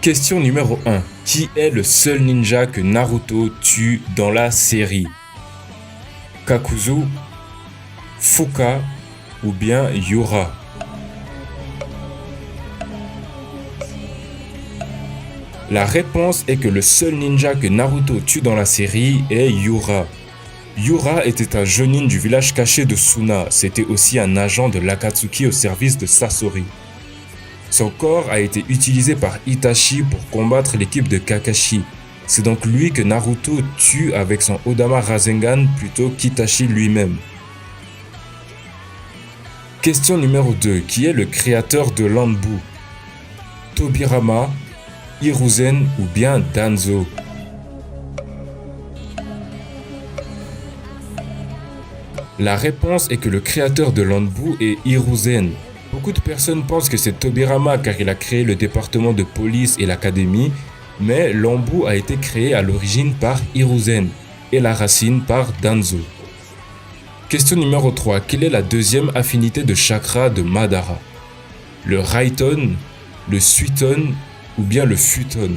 Question numéro 1. Qui est le seul ninja que Naruto tue dans la série? Kakuzu, Fuka ou bien Yura? La réponse est que le seul ninja que Naruto tue dans la série est Yura. Yura était un jonin du village caché de Suna. C'était aussi un agent de l'Akatsuki au service de Sasori. Son corps a été utilisé par Itachi pour combattre l'équipe de Kakashi. C'est donc lui que Naruto tue avec son Odama Rasengan plutôt qu'Itachi lui-même. Question numéro 2. Qui est le créateur de l'Anbu? Tobirama, Hiruzen ou bien Danzo? La réponse est que le créateur de l'Anbu est Hiruzen. Beaucoup de personnes pensent que c'est Tobirama car il a créé le département de police et l'académie, mais l'Anbu a été créé à l'origine par Hiruzen et la racine par Danzo. Question numéro 3. Quelle est la deuxième affinité de chakra de Madara? Le Raiton, le Suiton ou bien le Futon?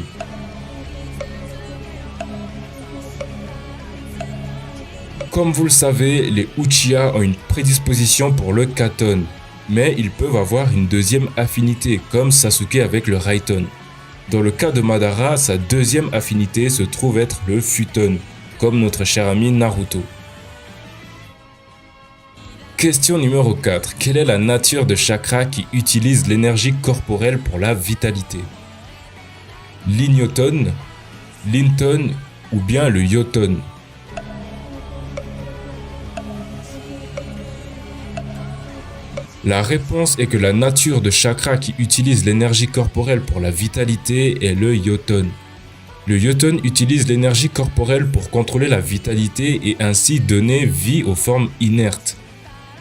Comme vous le savez, les Uchiha ont une prédisposition pour le Katon, mais ils peuvent avoir une deuxième affinité, comme Sasuke avec le Raiton. Dans le cas de Madara, sa deuxième affinité se trouve être le Futon, comme notre cher ami Naruto. Question numéro 4. Quelle est la nature de chakra qui utilise l'énergie corporelle pour la vitalité? L'Ignoton, l'Inton ou bien le Yoton? La réponse est que la nature de chakra qui utilise l'énergie corporelle pour la vitalité est le Yoton. Le Yoton utilise l'énergie corporelle pour contrôler la vitalité et ainsi donner vie aux formes inertes.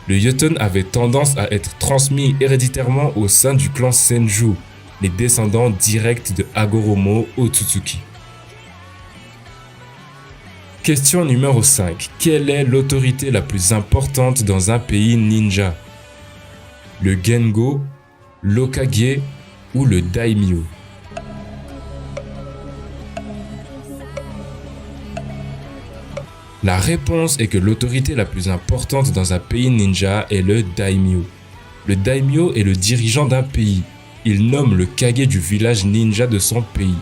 Le Yoton avait tendance à être transmis héréditairement au sein du clan Senju, les descendants directs de Hagoromo Otsutsuki. Question numéro 5. Quelle est l'autorité la plus importante dans un pays ninja? Le Gengo, l'Okage ou le Daimyo? La réponse est que l'autorité la plus importante dans un pays ninja est le Daimyo. Le Daimyo est le dirigeant d'un pays. Il nomme le Kage du village ninja de son pays.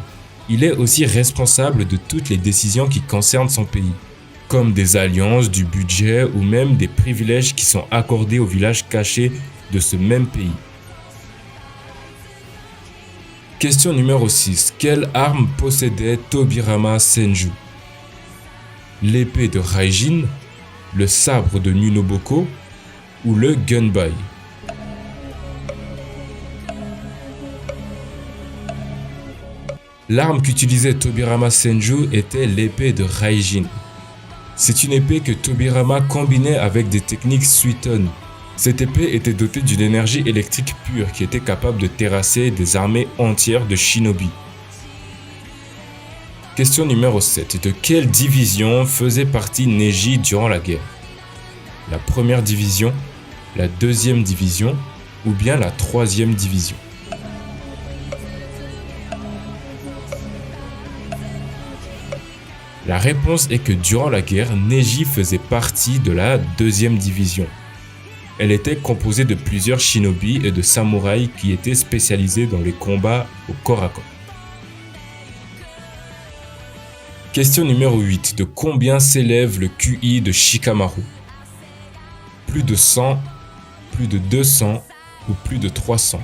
Il est aussi responsable de toutes les décisions qui concernent son pays, comme des alliances, du budget ou même des privilèges qui sont accordés aux villages cachés de ce même pays. Question numéro 6. Quelle arme possédait Tobirama Senju? L'épée de Raijin, le sabre de Nunoboko ou le Gunbai? L'arme qu'utilisait Tobirama Senju était l'épée de Raijin. C'est une épée que Tobirama combinait avec des techniques Suiton. Cette épée était dotée d'une énergie électrique pure qui était capable de terrasser des armées entières de shinobi. Question numéro 7. De quelle division faisait partie Neji durant la guerre? La première division, la deuxième division ou bien la troisième division? La réponse est que durant la guerre, Neji faisait partie de la deuxième division. Elle était composée de plusieurs shinobi et de samouraïs qui étaient spécialisés dans les combats au corps à corps. Question numéro 8. De combien s'élève le QI de Shikamaru? Plus de 100, plus de 200 ou plus de 300?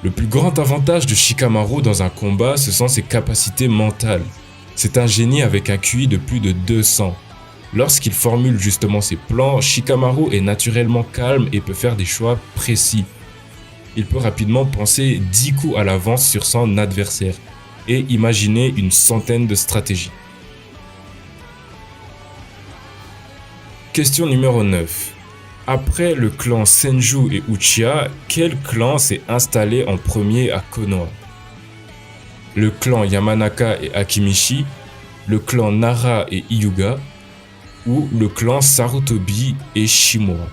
Le plus grand avantage de Shikamaru dans un combat, ce sont ses capacités mentales. C'est un génie avec un QI de plus de 200. Lorsqu'il formule justement ses plans, Shikamaru est naturellement calme et peut faire des choix précis. Il peut rapidement penser 10 coups à l'avance sur son adversaire et imaginer une centaine de stratégies. Question numéro 9. Après le clan Senju et Uchiha, quel clan s'est installé en premier à Konoha? Le clan Yamanaka et Akimishi, le clan Nara et Hyuga ou le clan Sarutobi et Shimura?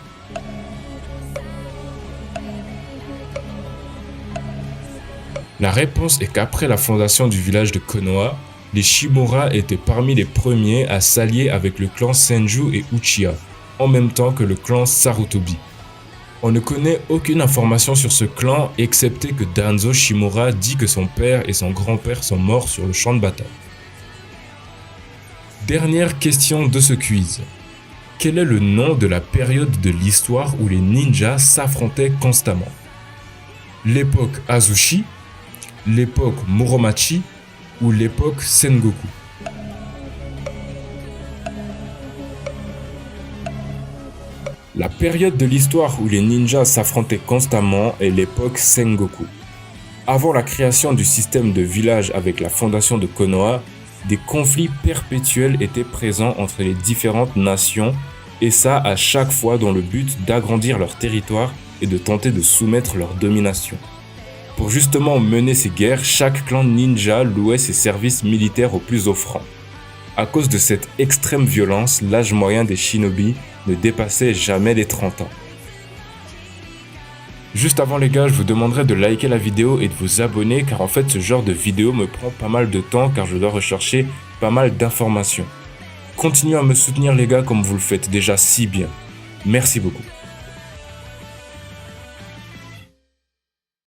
La réponse est qu'après la fondation du village de Konoha, les Shimura étaient parmi les premiers à s'allier avec le clan Senju et Uchiha, en même temps que le clan Sarutobi. On ne connaît aucune information sur ce clan excepté que Danzo Shimura dit que son père et son grand-père sont morts sur le champ de bataille. Dernière question de ce quiz. Quel est le nom de la période de l'histoire où les ninjas s'affrontaient constamment? L'époque Azuchi, l'époque Muromachi ou l'époque Sengoku? La période de l'histoire où les ninjas s'affrontaient constamment est l'époque Sengoku. Avant la création du système de village avec la fondation de Konoha, des conflits perpétuels étaient présents entre les différentes nations, et ça à chaque fois dans le but d'agrandir leur territoire et de tenter de soumettre leur domination. Pour justement mener ces guerres, chaque clan ninja louait ses services militaires aux plus offrants. À cause de cette extrême violence, l'âge moyen des shinobi ne dépassait jamais les 30 ans. Juste avant les gars, je vous demanderai de liker la vidéo et de vous abonner car en fait ce genre de vidéo me prend pas mal de temps car je dois rechercher pas mal d'informations. Continuez à me soutenir les gars comme vous le faites déjà si bien. Merci beaucoup.